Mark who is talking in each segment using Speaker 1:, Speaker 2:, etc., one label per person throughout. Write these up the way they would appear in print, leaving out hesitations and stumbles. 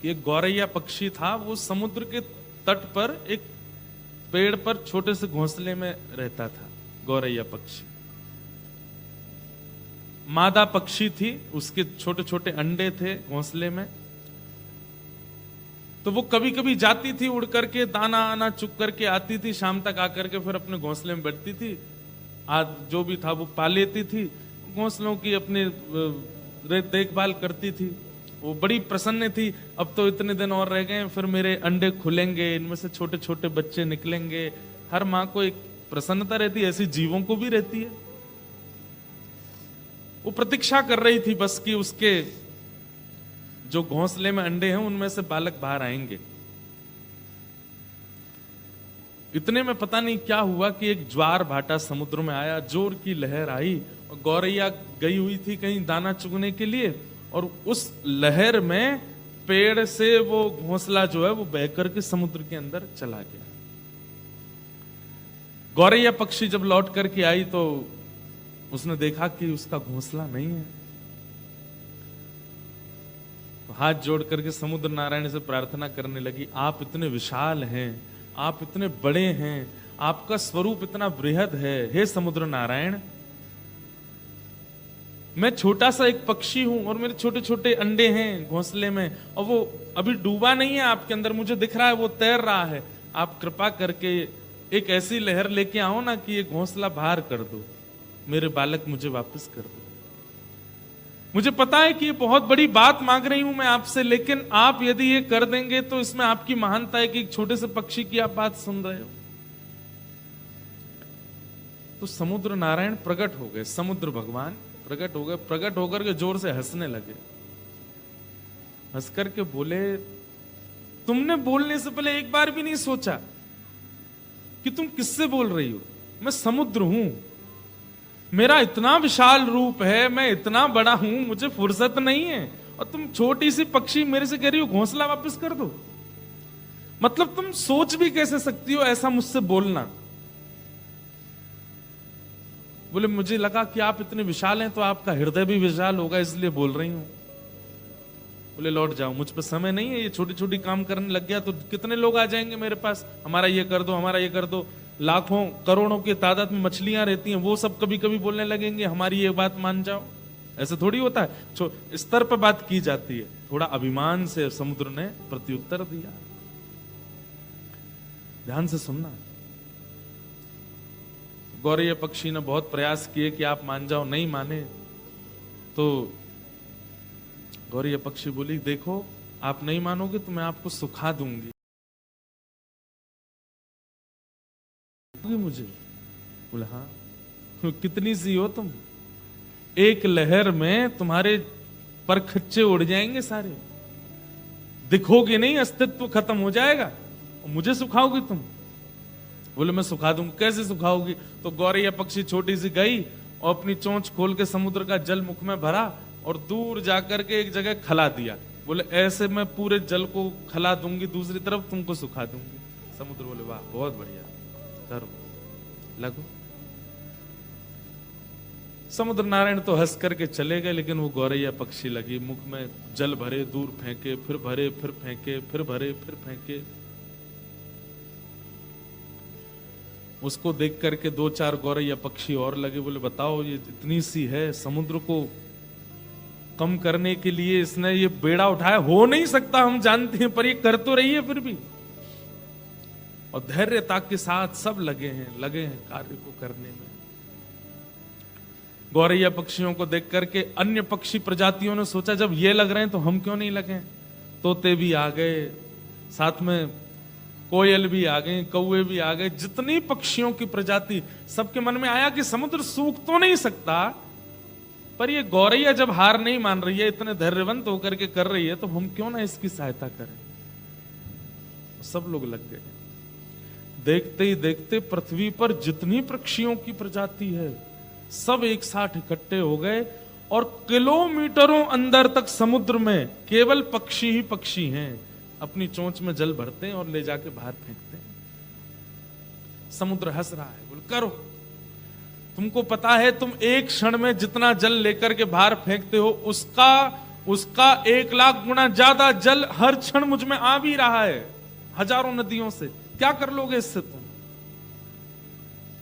Speaker 1: कि एक गौरैया पक्षी था, वो समुद्र के तट पर एक पेड़ पर छोटे से घोंसले में रहता था। गौरैया पक्षी मादा पक्षी थी, उसके छोटे छोटे अंडे थे घोंसले में। तो वो कभी कभी जाती थी उड़ करके, दाना आना चुग करके आती थी, शाम तक आकर के फिर अपने घोंसले में बैठती थी। आज जो भी था वो पा लेती थी, घोंसलों की अपनी देखभाल करती थी। वो बड़ी प्रसन्न थी, अब तो इतने दिन और रह गए, फिर मेरे अंडे खुलेंगे, इनमें से छोटे छोटे बच्चे निकलेंगे। हर माँ को एक प्रसन्नता रहती है, ऐसी जीवों को भी रहती है। वो प्रतीक्षा कर रही थी बस कि उसके जो घोंसले में अंडे हैं उनमें से बालक बाहर आएंगे। इतने में पता नहीं क्या हुआ कि एक ज्वार भाटा समुद्र में आया, जोर की लहर आई, और गौरैया गई हुई थी कहीं दाना चुगने के लिए, और उस लहर में पेड़ से वो घोंसला जो है वो बह करके समुद्र के अंदर चला गया। गौरैया पक्षी जब लौट करके आई तो उसने देखा कि उसका घोंसला नहीं है। तो हाथ जोड़ करके समुद्र नारायण से प्रार्थना करने लगी, आप इतने विशाल हैं, आप इतने बड़े हैं, आपका स्वरूप इतना बृहद है, हे समुद्र नारायण, मैं छोटा सा एक पक्षी हूं और मेरे छोटे छोटे अंडे हैं घोंसले में, और वो अभी डूबा नहीं है आपके अंदर, मुझे दिख रहा है वो तैर रहा है। आप कृपा करके एक ऐसी लहर लेके आओ ना कि ये घोंसला बाहर कर दो, मेरे बालक मुझे वापस कर दो। मुझे पता है कि ये बहुत बड़ी बात मांग रही हूं मैं आपसे, लेकिन आप यदि ये कर देंगे तो इसमें आपकी महानता है कि एक छोटे से पक्षी की आप बात सुन रहे हो। तो समुद्र नारायण प्रकट हो गए, समुद्र भगवान प्रकट हो गए, प्रकट होकर के जोर से हंसने लगे। हंस करके बोले, तुमने बोलने से पहले एक बार भी नहीं सोचा कि तुम किससे बोल रही हो? मैं समुद्र हूं, मेरा इतना विशाल रूप है, मैं इतना बड़ा हूं, मुझे फुर्सत नहीं है, और तुम छोटी सी पक्षी मेरे से कह रही हो घोंसला वापस कर दो। मतलब तुम सोच भी कैसे सकती हो ऐसा मुझसे बोलना? बोले, मुझे लगा कि आप इतने विशाल हैं तो आपका हृदय भी विशाल होगा, इसलिए बोल रही हूं। बोले, लौट जाओ, मुझ पर समय नहीं है, ये छोटी छोटी काम करने लग गया तो कितने लोग आ जाएंगे मेरे पास, हमारा ये कर दो, हमारा ये कर दो। लाखों करोड़ों की तादाद में मछलियां रहती हैं, वो सब कभी कभी बोलने लगेंगे हमारी ये बात मान जाओ। ऐसे थोड़ी होता है, स्तर पर बात की जाती है। थोड़ा अभिमान से समुद्र ने प्रत्युत्तर दिया। ध्यान से सुनना। गौरैया पक्षी ने बहुत प्रयास किए कि आप मान जाओ, नहीं माने। तो गौरैया पक्षी बोली, देखो आप नहीं मानोगे तो मैं आपको सुखा दूंगी। मुझे बोला, हाँ। कितनी सी हो तुम? एक लहर में तुम्हारे पर खच्चे उड़ जाएंगे सारे, दिखोगे नहीं, अस्तित्व खत्म हो जाएगा, और मुझे सुखाओगी तुम? बोले, मैं सुखा दूंगी। कैसे सुखाओगी? तो गौरैया पक्षी छोटी सी गई और अपनी चोंच खोल के समुद्र का जल मुख में भरा और दूर जाकर के एक जगह खला दिया। बोले, ऐसे मैं पूरे जल को खला दूंगी, दूसरी तरफ तुमको सुखा दूंगी। समुद्र बोले, वाह, बहुत बढ़िया, करो, लगो। समुद्र नारायण तो हंस करके चले गए, लेकिन वो गौरैया पक्षी लगी, मुख में जल भरे, दूर फेंके, फिर भरे, फिर फेंके, फिर भरे, फिर फेंके। उसको देख करके दो चार गौरैया पक्षी और लगे। बोले, बताओ ये इतनी सी है, समुद्र को कम करने के लिए इसने ये बेड़ा उठाया, हो नहीं सकता, हम जानते हैं, पर ये कर तो रही है फिर भी। और धैर्यता के साथ सब लगे हैं कार्य को करने में। गौरैया पक्षियों को देख करके अन्य पक्षी प्रजातियों ने सोचा, जब ये लग रहे हैं तो हम क्यों नहीं लगे? तोते भी आ गए, साथ में कोयल भी आ गए, कौवे भी आ गए, जितनी पक्षियों की प्रजाति, सबके मन में आया कि समुद्र सूख तो नहीं सकता, पर ये गौरैया जब हार नहीं मान रही है, इतने धैर्यवंत होकर के कर रही है, तो हम क्यों ना इसकी सहायता करें। सब लोग लग गए। देखते ही देखते पृथ्वी पर जितनी पक्षियों की प्रजाति है सब एक साथ इकट्ठे हो गए, और किलोमीटरों अंदर तक समुद्र में केवल पक्षी ही पक्षी हैं। अपनी चोंच में जल भरते हैं और ले जाके बाहर फेंकते हैं। समुद्र हंस रहा है, बोल, करो, तुमको पता है तुम एक क्षण में जितना जल लेकर के बाहर फेंकते हो उसका उसका 1,00,000 गुना ज्यादा जल हर क्षण मुझ में आ भी रहा है, हजारों नदियों से। क्या कर लोगे इससे तुम?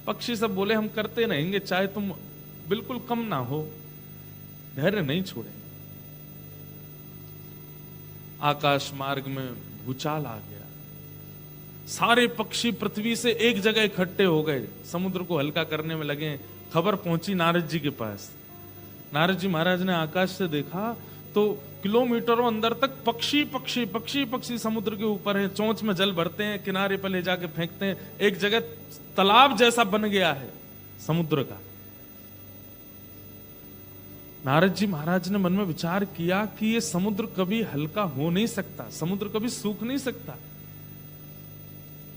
Speaker 1: पक्षी सब बोले हम करते रहेंगे, चाहे तुम बिल्कुल कम ना हो, धैर्य नहीं छोड़ेंगे। आकाश मार्ग में भूचाल आ गया, सारे पक्षी पृथ्वी से एक जगह इकट्ठे हो गए, समुद्र को हल्का करने में लगे। खबर पहुंची नारद जी के पास। नारद जी महाराज ने आकाश से देखा तो किलोमीटरों अंदर तक पक्षी पक्षी पक्षी पक्षी समुद्र के ऊपर हैं, चोंच में जल भरते हैं, किनारे पर ले जाके फेंकते हैं। एक जगह तालाब जैसा बन गया है समुद्र का। नारद जी महाराज ने मन में विचार किया कि ये समुद्र कभी हल्का हो नहीं सकता, समुद्र कभी सूख नहीं सकता।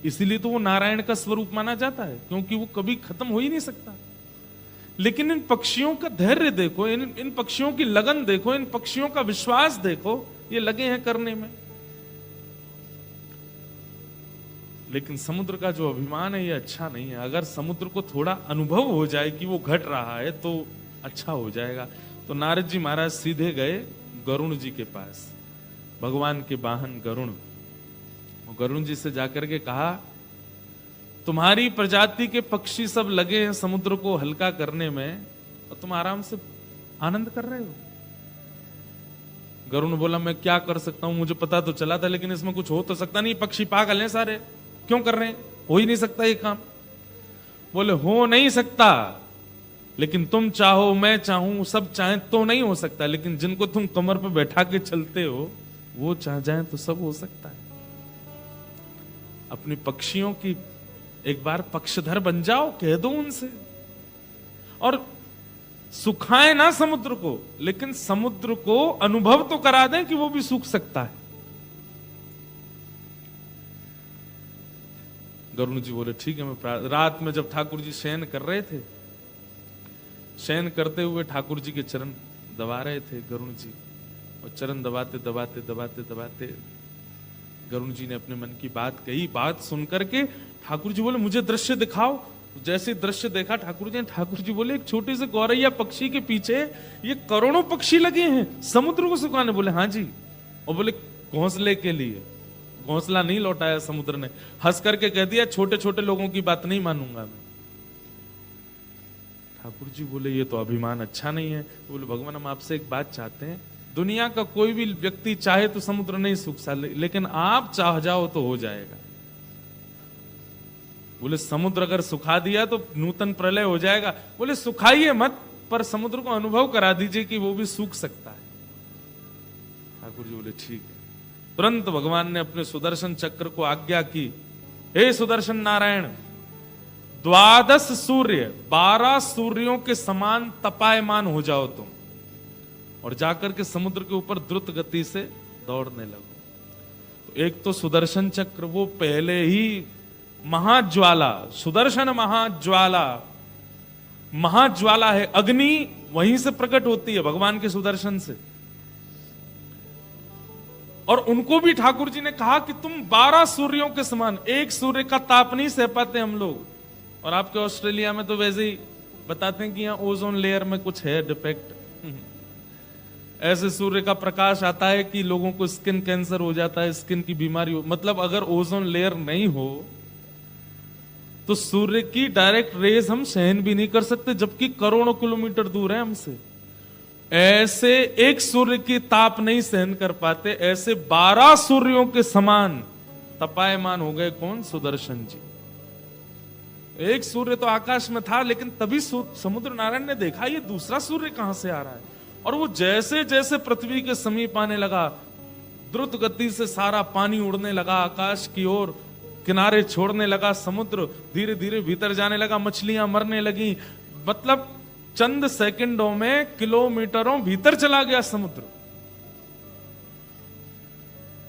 Speaker 1: इसीलिए तो वो नारायण का स्वरूप माना जाता है, क्योंकि वो कभी खत्म हो ही नहीं सकता। लेकिन इन पक्षियों का धैर्य देखो, इन पक्षियों की लगन देखो, इन पक्षियों का विश्वास देखो, ये लगे हैं करने में। लेकिन समुद्र का जो अभिमान है ये अच्छा नहीं है। अगर समुद्र को थोड़ा अनुभव हो जाए कि वो घट रहा है तो अच्छा हो जाएगा। तो नारद जी महाराज सीधे गए गरुण जी के पास, भगवान के वाहन गरुण। गरुण जी से जाकर के कहा, तुम्हारी प्रजाति के पक्षी सब लगे हैं समुद्र को हल्का करने में और तुम आराम से आनंद कर रहे हो। गरुण बोला, मैं क्या कर सकता हूं, मुझे पता तो चला था, लेकिन इसमें कुछ हो तो सकता नहीं, पक्षी पागल हैं सारे, क्यों कर रहे हैं, हो ही नहीं सकता ये काम। बोले, हो नहीं सकता, लेकिन तुम चाहो, मैं चाहूं, सब चाहें तो नहीं हो सकता, लेकिन जिनको तुम कमर पे बैठा के चलते हो वो चाह जाए तो सब हो सकता है। अपनी पक्षियों की एक बार पक्षधर बन जाओ, कह दो उनसे, और सुखाए ना समुद्र को, लेकिन समुद्र को अनुभव तो करा दें कि वो भी सूख सकता है। गरुण जी बोले, ठीक है, मैं रात में जब ठाकुर जी शयन कर रहे थे, शयन करते हुए ठाकुर जी के चरण दबा रहे थे गरुण जी, और चरण दबाते दबाते दबाते दबाते गरुण जी ने अपने मन की बात कही। बात सुनकर के ठाकुर जी बोले, मुझे दृश्य दिखाओ। जैसे दृश्य देखा ठाकुर जी बोले, एक छोटे से गौरैया पक्षी के पीछे ये करोड़ों पक्षी लगे हैं समुद्र को सुखाने। बोले, हाँ जी। और बोले, घोंसले के लिए। घोंसला नहीं लौटाया समुद्र ने, हंस करके कह दिया, छोटे छोटे लोगों की बात नहीं मानूंगा मैं। ठाकुर जी बोले, ये तो अभिमान अच्छा नहीं है। तो बोले, भगवान हम आपसे एक बात चाहते हैं, दुनिया का कोई भी व्यक्ति चाहे तो समुद्र नहीं सूख सकता, लेकिन आप चाह जाओ तो हो जाएगा। बोले, समुद्र अगर सुखा दिया तो नूतन प्रलय हो जाएगा। बोले, सुखाइए मत, पर समुद्र को अनुभव करा दीजिए कि वो भी सूख सकता है। ठाकुर जी बोले, ठीक है। तुरंत भगवान ने अपने सुदर्शन चक्र को आज्ञा की, हे सुदर्शन नारायण, 12 सूर्य, 12 सूर्यों के समान तपायमान हो जाओ तुम, और जाकर के समुद्र के ऊपर द्रुत गति से दौड़ने लगो। तो एक तो सुदर्शन चक्र, वो पहले ही महाज्वाला, सुदर्शन महाज्वाला, महाज्वाला है, अग्नि वहीं से प्रकट होती है भगवान के सुदर्शन से। और उनको भी ठाकुर जी ने कहा कि तुम 12 सूर्यों के समान, एक सूर्य का ताप नहीं सह पाते हम लोग। और आपके ऑस्ट्रेलिया में तो वैसे ही बताते हैं कि यहाँ ओजोन लेयर में कुछ है डिफेक्ट, ऐसे सूर्य का प्रकाश आता है कि लोगों को स्किन कैंसर हो जाता है, स्किन की बीमारी हो। मतलब अगर ओजोन लेयर नहीं हो तो सूर्य की डायरेक्ट रेज हम सहन भी नहीं कर सकते, जबकि करोड़ों किलोमीटर दूर है हमसे। ऐसे एक सूर्य की ताप नहीं सहन कर पाते, ऐसे 12 सूर्यों के समान तपायमान हो गए कौन? सुदर्शन जी। एक सूर्य तो आकाश में था, लेकिन तभी समुद्र नारायण ने देखा ये दूसरा सूर्य कहां से आ रहा है। और वो जैसे जैसे पृथ्वी के समीप आने लगा, द्रुत गति से सारा पानी उड़ने लगा आकाश की ओर, किनारे छोड़ने लगा समुद्र, धीरे धीरे भीतर जाने लगा, मछलियां मरने लगी। मतलब चंद सेकंडों में किलोमीटरों भीतर चला गया समुद्र।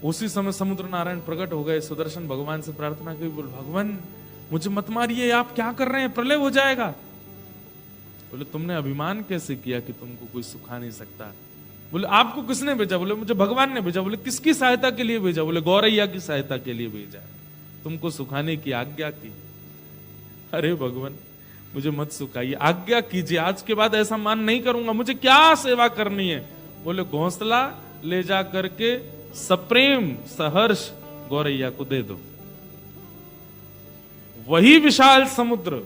Speaker 1: उसी समय समुद्र नारायण प्रकट हो गए, सुदर्शन भगवान से प्रार्थना की, बोल भगवान मुझे मत मारिए, आप क्या कर रहे हैं, प्रलय हो जाएगा। बोले, तुमने अभिमान कैसे किया कि तुमको कोई सुखा नहीं सकता। बोले, आपको किसने भेजा? बोले, मुझे भगवान ने भेजा। बोले, किसकी सहायता के लिए भेजा? बोले, गौरैया की सहायता के लिए भेजा, तुमको सुखाने की आज्ञा की। अरे भगवान मुझे मत सुखाइए, आज्ञा कीजिए, आज के बाद ऐसा मान नहीं करूंगा, मुझे क्या सेवा करनी है। बोले घोंसला ले जा करके सप्रेम सहर्ष गौरैया को दे दो। वही विशाल समुद्र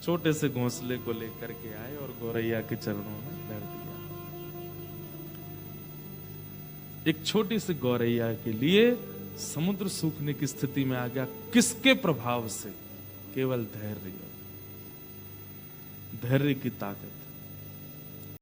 Speaker 1: छोटे से घोंसले को लेकर के आए और गौरैया के चरणों में धर दिया। एक छोटी सी गौरैया के लिए समुद्र सूखने की स्थिति में आ गया। किसके प्रभाव से? केवल धैर्य, धैर्य की ताकत।